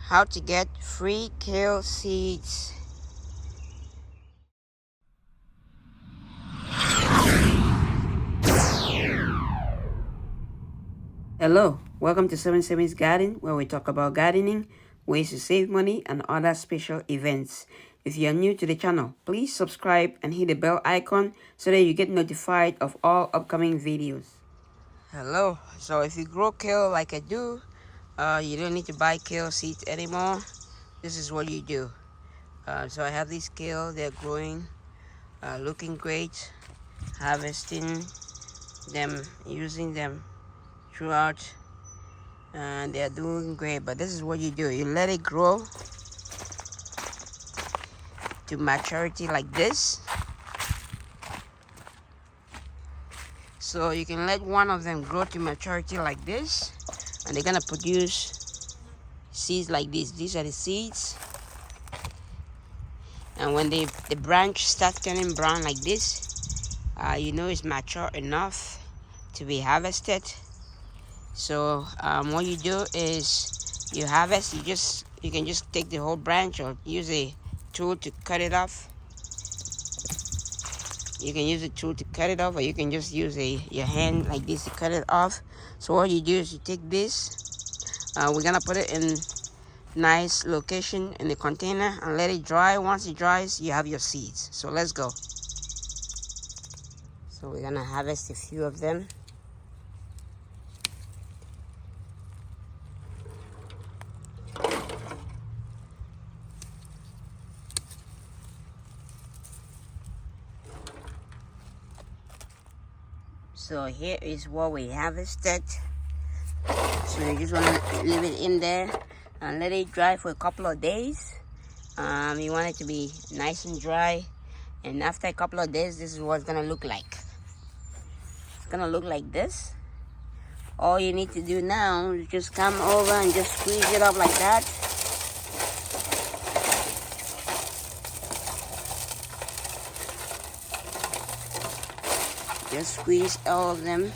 How to get free kale seeds. Hello, welcome to 77's Garden, where we talk about gardening, ways to save money, and other special events. If you are new to the channel, please subscribe and hit the bell icon so that you get notified of all upcoming videos. Hello, so if you grow kale like I do, you don't need to buy kale seeds anymore. This is what you do. So I have these kale, they're growing, looking great, harvesting them, using them throughout, and they're doing great. But this is what you do: you let it grow to maturity like this. So you can let one of them grow to maturity like this, and they're gonna produce seeds like this. These are the seeds, and when the branch starts turning brown like this, you know it's mature enough to be harvested. So what you do is you harvest. You can just take the whole branch or use a tool to cut it off. You can use a tool to cut it off, or you can just use your hand like this to cut it off. So what you do is you take this. We're gonna put it in nice location in the container and let it dry. Once it dries, you have your seeds. So let's go. So we're gonna harvest a few of them. So here is what we harvested. So you just want to leave it in there and let it dry for a couple of days. You want it to be nice and dry, and after a couple of days, this is what it's gonna look like. It's gonna look like this. All you need to do now is just come over and just squeeze it up like that. Just squeeze all of them.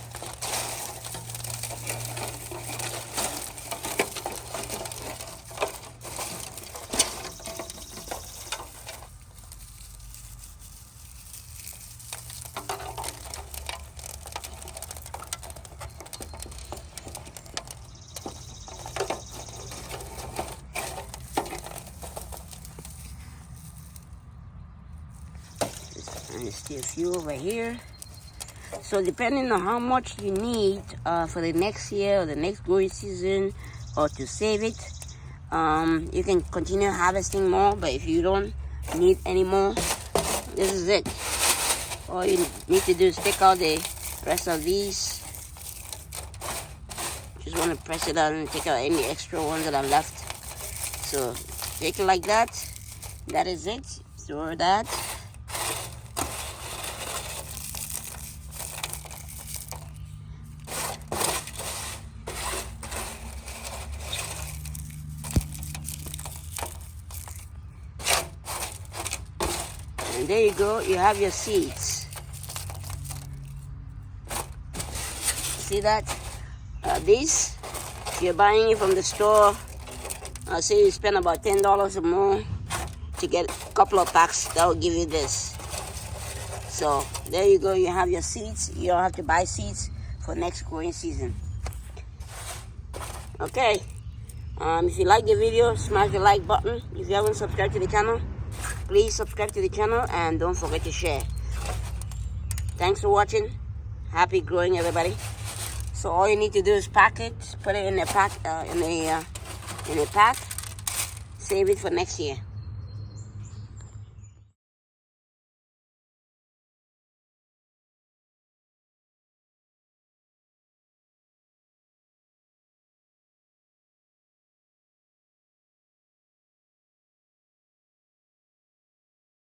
And there's still a few over here. So depending on how much you need for the next year or the next growing season, or to save it, you can continue harvesting more. But if you don't need any more, this is it. All you need to do is take out the rest of these. Just want to press it out and take out any extra ones that are left. So take it like that. That is it. Throw that. And there you go, you have your seeds. See that? This, if you're buying it from the store, say you spend about $10 or more to get a couple of packs, that will give you this. So there you go, you have your seeds. You don't have to buy seeds for next growing season. Okay, if you like the video, smash the like button. If you haven't subscribed to the channel, please subscribe to the channel and don't forget to share. Thanks for watching. Happy growing, everybody. So all you need to do is pack it, put it in a pack, in a pack, save it for next year.